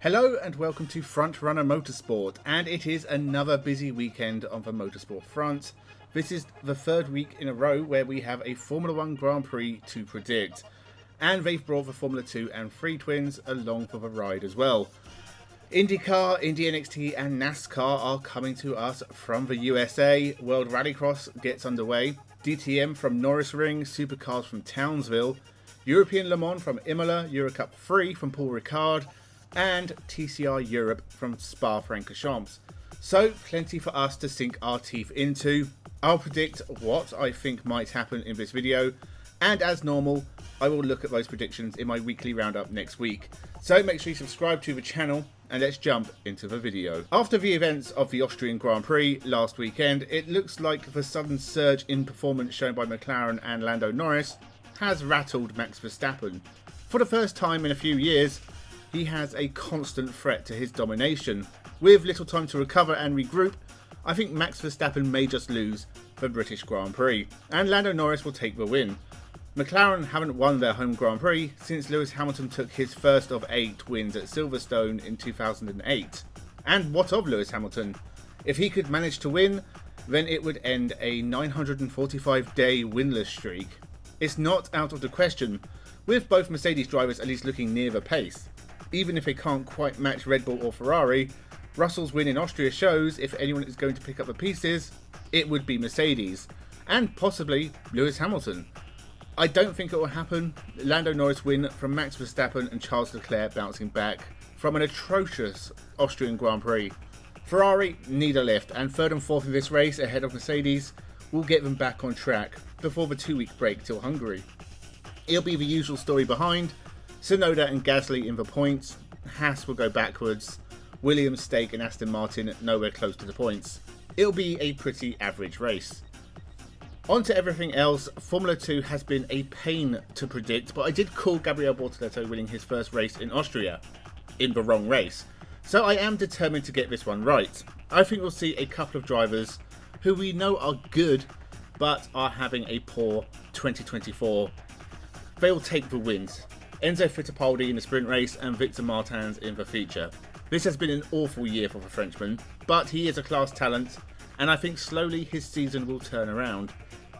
Hello and welcome to Frontrunner Motorsport, and it is another busy weekend on the motorsport front. This is the third week in a row where we have a Formula 1 Grand Prix to predict, and they've brought the Formula 2 and 3 twins along for the ride as well. IndyCar, Indy NXT and NASCAR are coming to us from the USA, World Rallycross gets underway, DTM from Norris Ring, Supercars from Townsville, European Le Mans from Imola, Eurocup 3 from Paul Ricard, and TCR Europe from Spa-Francorchamps. So plenty for us to sink our teeth into. I'll predict what I think might happen in this video, and as normal, I will look at those predictions in my weekly roundup next week. So make sure you subscribe to the channel, and let's jump into the video. After the events of the Austrian Grand Prix last weekend, it looks like the sudden surge in performance shown by McLaren and Lando Norris has rattled Max Verstappen. For the first time in a few years, he has a constant threat to his domination. With little time to recover and regroup, I think Max Verstappen may just lose the British Grand Prix, and Lando Norris will take the win. McLaren haven't won their home Grand Prix since Lewis Hamilton took his first of 8 wins at Silverstone in 2008. And what of Lewis Hamilton? If he could manage to win, then it would end a 945-day winless streak. It's not out of the question, with both Mercedes drivers at least looking near the pace. Even if they can't quite match Red Bull or Ferrari, Russell's win in Austria shows if anyone is going to pick up the pieces, it would be Mercedes, and possibly Lewis Hamilton. I don't think it will happen. Lando Norris win from Max Verstappen and Charles Leclerc bouncing back from an atrocious Austrian Grand Prix. Ferrari need a lift, and third and fourth in this race ahead of Mercedes will get them back on track before the 2-week break till Hungary. It'll be the usual story behind. Tsunoda and Gasly in the points, Haas will go backwards, Williams, Stake and Aston Martin nowhere close to the points. It'll be a pretty average race. On to everything else. Formula 2 has been a pain to predict, but I did call Gabriel Bortoleto winning his first race in Austria in the wrong race. So I am determined to get this one right. I think we'll see a couple of drivers who we know are good, but are having a poor 2024. They'll take the wins. Enzo Fittipaldi in the sprint race and Victor Martins in the feature. This has been an awful year for the Frenchman, but he is a class talent, and I think slowly his season will turn around.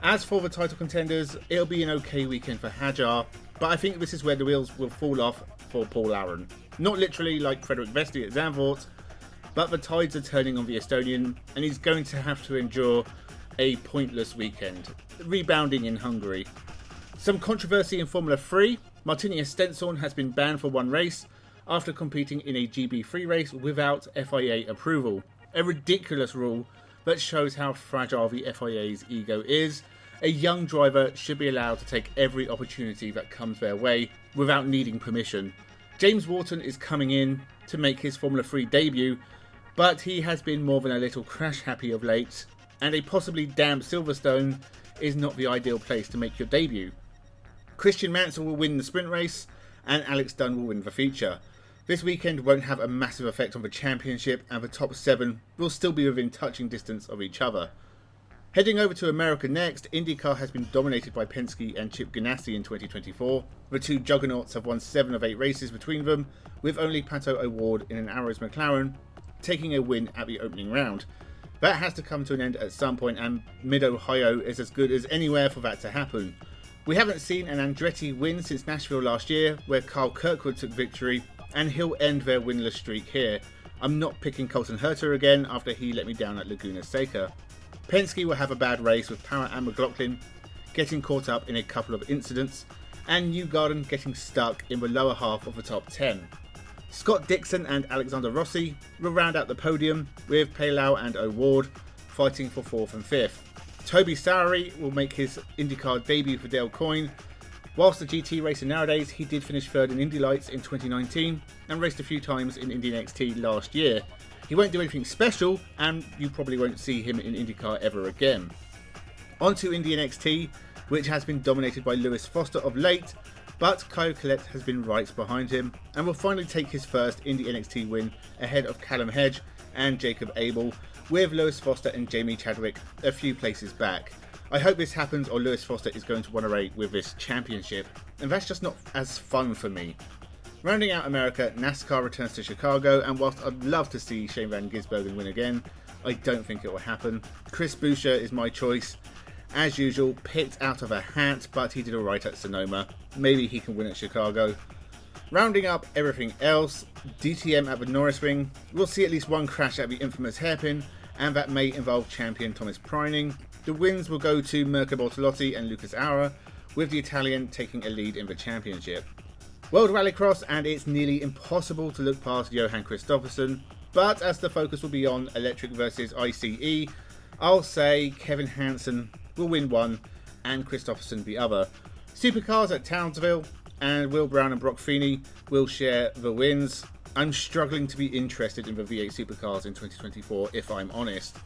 As for the title contenders, it'll be an okay weekend for Hajar, but I think this is where the wheels will fall off for Paul Aron. Not literally like Frederick Vesti at Zandvoort, but the tides are turning on the Estonian, and he's going to have to endure a pointless weekend, rebounding in Hungary. Some controversy in Formula 3. Martinius Stenson has been banned for one race after competing in a GB3 race without FIA approval. A ridiculous rule that shows how fragile the FIA's ego is. A young driver should be allowed to take every opportunity that comes their way without needing permission. James Wharton is coming in to make his Formula 3 debut, but he has been more than a little crash happy of late, and a possibly damp Silverstone is not the ideal place to make your debut. Christian Mansell will win the sprint race, and Alex Dunn will win the feature. This weekend won't have a massive effect on the championship, and the top 7 will still be within touching distance of each other. Heading over to America next, IndyCar has been dominated by Penske and Chip Ganassi in 2024. The two juggernauts have won 7 of 8 races between them, with only Pato O'Ward in an Arrows McLaren taking a win at the opening round. That has to come to an end at some point, and Mid-Ohio is as good as anywhere for that to happen. We haven't seen an Andretti win since Nashville last year, where Carl Kirkwood took victory, and he'll end their winless streak here. I'm not picking Colton Herta again after he let me down at Laguna Seca. Penske will have a bad race, with Power and McLaughlin getting caught up in a couple of incidents, and Newgarden getting stuck in the lower half of the top 10. Scott Dixon and Alexander Rossi will round out the podium, with Palau and O'Ward fighting for 4th and 5th. Toby Sowery will make his IndyCar debut for Dale Coyne. Whilst a GT racer nowadays, he did finish 3rd in Indy Lights in 2019 and raced a few times in Indy NXT last year. He won't do anything special, and you probably won't see him in IndyCar ever again. On to Indy NXT, which has been dominated by Lewis Foster of late, but Kyle Collette has been right behind him and will finally take his first Indy NXT win ahead of Callum Hedge and Jacob Abel, with Lewis Foster and Jamie Chadwick a few places back. I hope this happens, or Lewis Foster is going to run away with this championship, and that's just not as fun for me. Rounding out America, NASCAR returns to Chicago, and whilst I'd love to see Shane Van Gisbergen win again, I don't think it will happen. Chris Buescher is my choice. As usual, picked out of a hat, but he did alright at Sonoma. Maybe he can win at Chicago. Rounding up everything else, DTM at the Norris Ring. We'll see at least one crash at the infamous hairpin, and that may involve champion Thomas Preining. The wins will go to Mirko Bortolotti and Lucas Aura, with the Italian taking a lead in the championship. World Rallycross, and it's nearly impossible to look past Johan Kristoffersson, but as the focus will be on electric versus ICE, I'll say Kevin Hansen will win one and Kristoffersson the other. Supercars at Townsville, and Will Brown and Brock Feeney will share the wins. I'm struggling to be interested in the V8 Supercars in 2024, if I'm honest.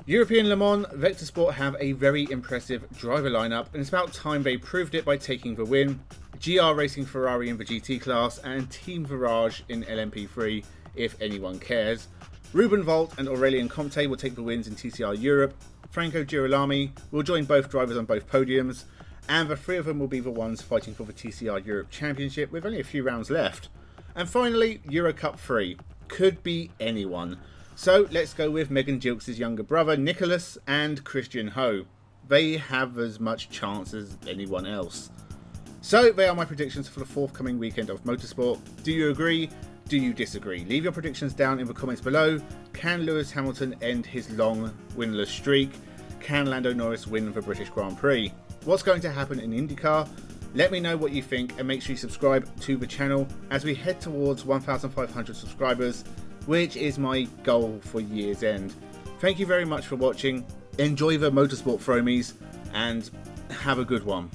European Le Mans, Vector Sport have a very impressive driver lineup, and it's about time they proved it by taking the win. GR Racing Ferrari in the GT class, and Team Virage in LMP3, if anyone cares. Ruben Volt and Aurelien Comte will take the wins in TCR Europe. Franco Girolami will join both drivers on both podiums, and the three of them will be the ones fighting for the TCR Europe Championship with only a few rounds left. And finally, Euro Cup 3. Could be anyone. So let's go with Megan Gilks' younger brother Nicholas and Christian Ho. They have as much chance as anyone else. So they are my predictions for the forthcoming weekend of Motorsport. Do you agree? Do you disagree? Leave your predictions down in the comments below. Can Lewis Hamilton end his long winless streak? Can Lando Norris win the British Grand Prix? What's going to happen in IndyCar? Let me know what you think, and make sure you subscribe to the channel as we head towards 1,500 subscribers, which is my goal for year's end. Thank you very much for watching. Enjoy the Motorsport Fromies and have a good one.